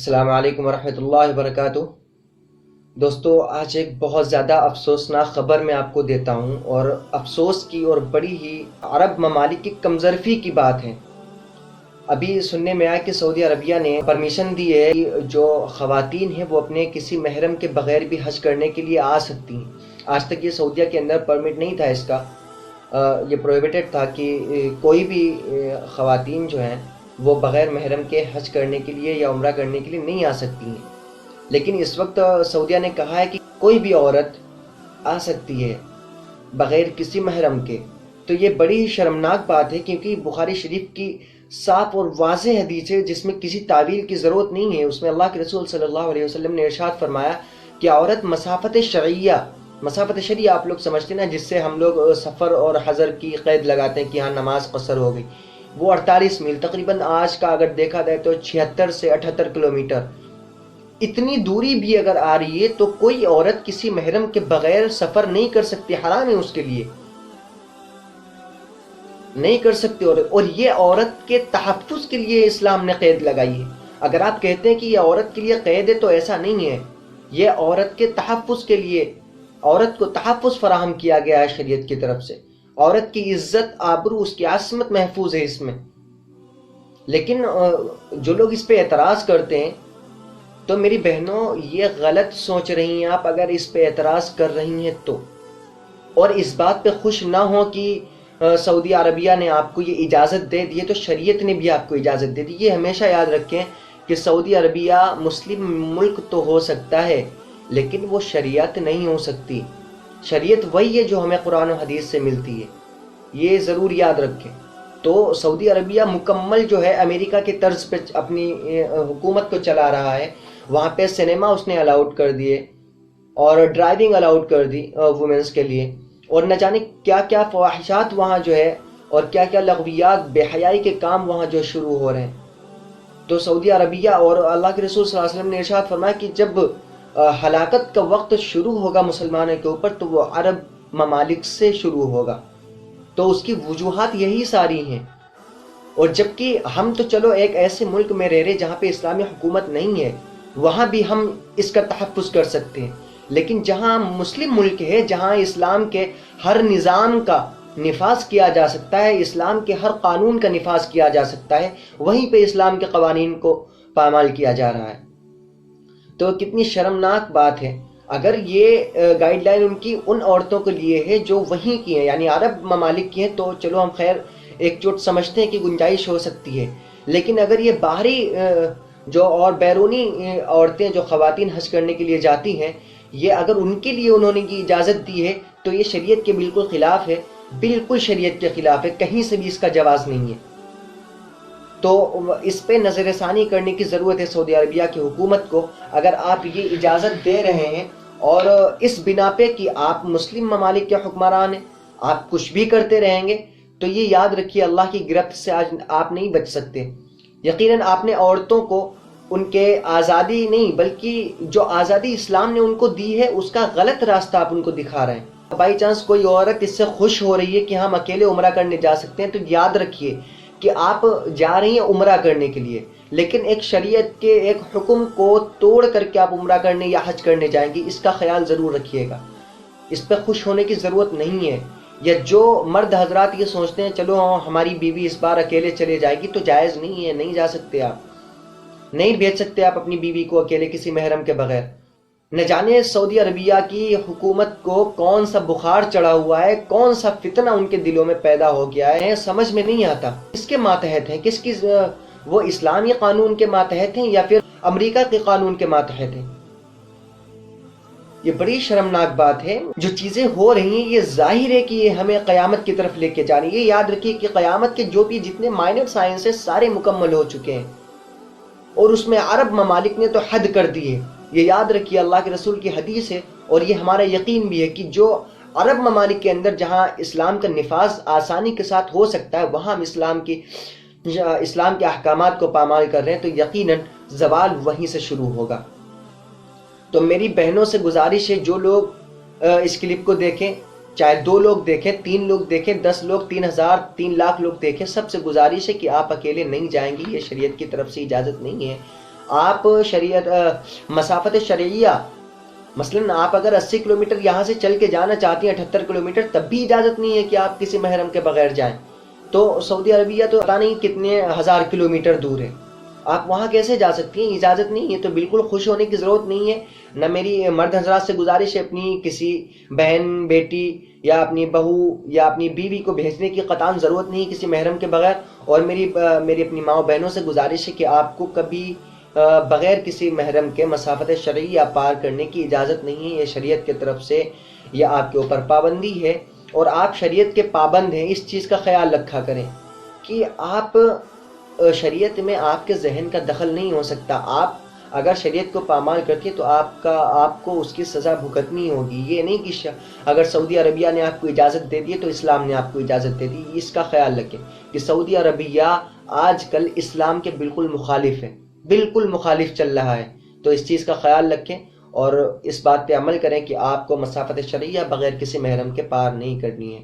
السلام علیکم ورحمۃ اللہ وبرکاتہ۔ دوستو، آج ایک بہت زیادہ افسوسناک خبر میں آپ کو دیتا ہوں، اور افسوس کی اور بڑی ہی عرب ممالک کی کمزرفی کی بات ہے۔ ابھی سننے میں آیا کہ سعودی عربیہ نے پرمیشن دی ہے کہ جو خواتین ہیں وہ اپنے کسی محرم کے بغیر بھی حج کرنے کے لیے آ سکتی ہیں۔ آج تک یہ سعودیہ کے اندر پرمٹ نہیں تھا، اس کا یہ پروہیبٹڈ تھا کہ کوئی بھی خواتین جو ہیں وہ بغیر محرم کے حج کرنے کے لیے یا عمرہ کرنے کے لیے نہیں آ سکتی ہیں۔ لیکن اس وقت سعودیہ نے کہا ہے کہ کوئی بھی عورت آ سکتی ہے بغیر کسی محرم کے۔ تو یہ بڑی شرمناک بات ہے، کیونکہ بخاری شریف کی صاف اور واضح حدیث ہے جس میں کسی تعویل کی ضرورت نہیں ہے۔ اس میں اللہ کے رسول صلی اللہ علیہ وسلم نے ارشاد فرمایا کہ عورت مسافت شرعیہ آپ لوگ سمجھتے ہیں نا، جس سے ہم لوگ سفر اور حضر کی قید لگاتے ہیں کہ ہاں نماز قصر ہو گئی، وہ 48 میل تقریباً آج کا اگر دیکھا جائے تو 76 سے 78 کلومیٹر، اتنی دوری بھی اگر آ رہی ہے تو کوئی عورت کسی محرم کے بغیر سفر نہیں کر سکتی، حرام ہے اس کے لیے، نہیں کر سکتے۔ اور یہ عورت کے تحفظ کے لیے اسلام نے قید لگائی ہے۔ اگر آپ کہتے ہیں کہ یہ عورت کے لیے قید ہے تو ایسا نہیں ہے، یہ عورت کے تحفظ کے لیے، عورت کو تحفظ فراہم کیا گیا ہے شریعت کی طرف سے۔ عورت کی عزت، آبرو، اس کی عصمت محفوظ ہے اس میں۔ لیکن جو لوگ اس پہ اعتراض کرتے ہیں تو میری بہنوں یہ غلط سوچ رہی ہیں آپ اگر اس پہ اعتراض کر رہی ہیں تو، اور اس بات پہ خوش نہ ہو کہ سعودی عربیہ نے آپ کو یہ اجازت دے دی ہے، تو شریعت نے بھی آپ کو اجازت دے دی۔ یہ ہمیشہ یاد رکھیں کہ سعودی عربیہ مسلم ملک تو ہو سکتا ہے لیکن وہ شریعت نہیں ہو سکتی۔ شریعت وہی ہے جو ہمیں قرآن و حدیث سے ملتی ہے، یہ ضرور یاد رکھیں۔ تو سعودی عربیہ مکمل جو ہے امریکہ کے طرز پہ اپنی حکومت کو چلا رہا ہے۔ وہاں پہ سنیما اس نے الاؤڈ کر دیے اور ڈرائیونگ الاؤڈ کر دی وومنس کے لیے، اور نہ جانے کیا کیا فواحشات وہاں جو ہے، اور کیا کیا لغویات، بے حیائی کے کام وہاں جو شروع ہو رہے ہیں۔ تو سعودی عربیہ، اور اللہ کے رسول صلی اللہ علیہ وسلم نے ارشاد فرمایا کہ جب ہلاکت کا وقت شروع ہوگا مسلمانوں کے اوپر تو وہ عرب ممالک سے شروع ہوگا۔ تو اس کی وجوہات یہی ساری ہیں۔ اور جبکہ ہم تو چلو ایک ایسے ملک میں رہ رہے جہاں پہ اسلامی حکومت نہیں ہے، وہاں بھی ہم اس کا تحفظ کر سکتے ہیں، لیکن جہاں مسلم ملک ہے، جہاں اسلام کے ہر نظام کا نفاذ کیا جا سکتا ہے، اسلام کے ہر قانون کا نفاذ کیا جا سکتا ہے، وہیں پہ اسلام کے قوانین کو پامال کیا جا رہا ہے۔ تو کتنی شرمناک بات ہے۔ اگر یہ گائیڈ لائن ان کی ان عورتوں کے لیے ہے جو وہیں کی ہیں، یعنی عرب ممالک کی ہیں، تو چلو ہم خیر ایک چوٹ سمجھتے ہیں کہ گنجائش ہو سکتی ہے۔ لیکن اگر یہ باہری جو اور بیرونی عورتیں جو خواتین حج کرنے کے لیے جاتی ہیں، یہ اگر ان کے لیے انہوں نے کی اجازت دی ہے تو یہ شریعت کے بالکل خلاف ہے، بالکل شریعت کے خلاف ہے، کہیں سے بھی اس کا جواز نہیں ہے۔ تو اس پہ نظر ثانی کرنے کی ضرورت ہے سعودی عربیہ کی حکومت کو۔ اگر آپ یہ اجازت دے رہے ہیں اور اس بنا پہ کہ آپ مسلم ممالک کے حکمران ہیں، آپ کچھ بھی کرتے رہیں گے، تو یہ یاد رکھیے اللہ کی گرفت سے آج آپ نہیں بچ سکتے۔ یقیناً آپ نے عورتوں کو ان کے آزادی نہیں بلکہ جو آزادی اسلام نے ان کو دی ہے اس کا غلط راستہ آپ ان کو دکھا رہے ہیں۔ بائی چانس کوئی عورت اس سے خوش ہو رہی ہے کہ ہم اکیلے عمرہ کرنے جا سکتے ہیں، تو یاد رکھیے کہ آپ جا رہی ہیں عمرہ کرنے کے لیے، لیکن ایک شریعت کے ایک حکم کو توڑ کر کے آپ عمرہ کرنے یا حج کرنے جائیں گی، اس کا خیال ضرور رکھیے گا۔ اس پہ خوش ہونے کی ضرورت نہیں ہے۔ یا جو مرد حضرات یہ سوچتے ہیں چلو ہماری بیوی اس بار اکیلے چلے جائے گی، تو جائز نہیں ہے، نہیں جا سکتے آپ، نہیں بھیج سکتے آپ اپنی بیوی کو اکیلے کسی محرم کے بغیر۔ نہ جانے سعودی عربیہ کی حکومت کو کون سا بخار چڑھا ہوا ہے، کون سا فتنہ ان کے دلوں میں پیدا ہو گیا ہے، سمجھ میں نہیں آتا۔ کس کے ماتحت ہیں، کس کی وہ اسلامی قانون کے ماتحت ہیں یا پھر امریکہ کے قانون کے ماتحت ہیں؟ یہ بڑی شرمناک بات ہے۔ جو چیزیں ہو رہی ہیں یہ ظاہر ہے کہ یہ ہمیں قیامت کی طرف لے کے جا رہی ہے۔ یہ یاد رکھیے کہ قیامت کے جو بھی جتنے مائنر سائنس ہیں سارے مکمل ہو چکے ہیں، اور اس میں عرب ممالک نے تو حد کر دی ہے۔ یہ یاد رکھیے اللہ کے رسول کی حدیث ہے، اور یہ ہمارا یقین بھی ہے کہ جو عرب ممالک کے اندر جہاں اسلام کا نفاذ آسانی کے ساتھ ہو سکتا ہے، وہاں ہم اسلام کے احکامات کو پامال کر رہے ہیں، تو یقیناً زوال وہیں سے شروع ہوگا۔ تو میری بہنوں سے گزارش ہے، جو لوگ اس کلپ کو دیکھیں، چاہے 2 لوگ دیکھیں، 3 لوگ دیکھیں، 10 لوگ، 3000، 3 لاکھ لوگ دیکھیں، سب سے گزارش ہے کہ آپ اکیلے نہیں جائیں گی، یہ شریعت کی طرف سے اجازت نہیں ہے۔ آپ مسافت شرعیہ، مثلاً آپ اگر 80 کلومیٹر یہاں سے چل کے جانا چاہتی ہیں 78 کلومیٹر، تب بھی اجازت نہیں ہے کہ آپ کسی محرم کے بغیر جائیں۔ تو سعودی عربیہ تو پتہ نہیں کتنے ہزار کلومیٹر دور ہے، آپ وہاں کیسے جا سکتی ہیں؟ اجازت نہیں ہے۔ تو بالکل خوش ہونے کی ضرورت نہیں ہے۔ نہ میری مرد حضرات سے گزارش ہے اپنی کسی بہن، بیٹی یا اپنی بہو یا اپنی بیوی کو بھیجنے کی قطعاً ضرورت نہیں کسی محرم کے بغیر، اور میری اپنی ماں و بہنوں سے گزارش ہے کہ آپ کو کبھی بغیر کسی محرم کے مسافت شرعیہ پار کرنے کی اجازت نہیں ہے۔ یہ شریعت کی طرف سے یہ آپ کے اوپر پابندی ہے، اور آپ شریعت کے پابند ہیں۔ اس چیز کا خیال رکھا کریں کہ آپ شریعت میں آپ کے ذہن کا دخل نہیں ہو سکتا۔ آپ اگر شریعت کو پامال کرتی ہے تو آپ کو اس کی سزا بھگتنی ہوگی۔ یہ نہیں کہ اگر سعودی عربیہ نے آپ کو اجازت دے دی ہے تو اسلام نے آپ کو اجازت دے دی۔ اس کا خیال رکھیں کہ سعودی عربیہ آج کل اسلام کے بالکل مخالف ہے، بالکل مخالف چل رہا ہے۔ تو اس چیز کا خیال رکھیں اور اس بات پہ عمل کریں کہ آپ کو مسافت شرعیہ بغیر کسی محرم کے پار نہیں کرنی ہے۔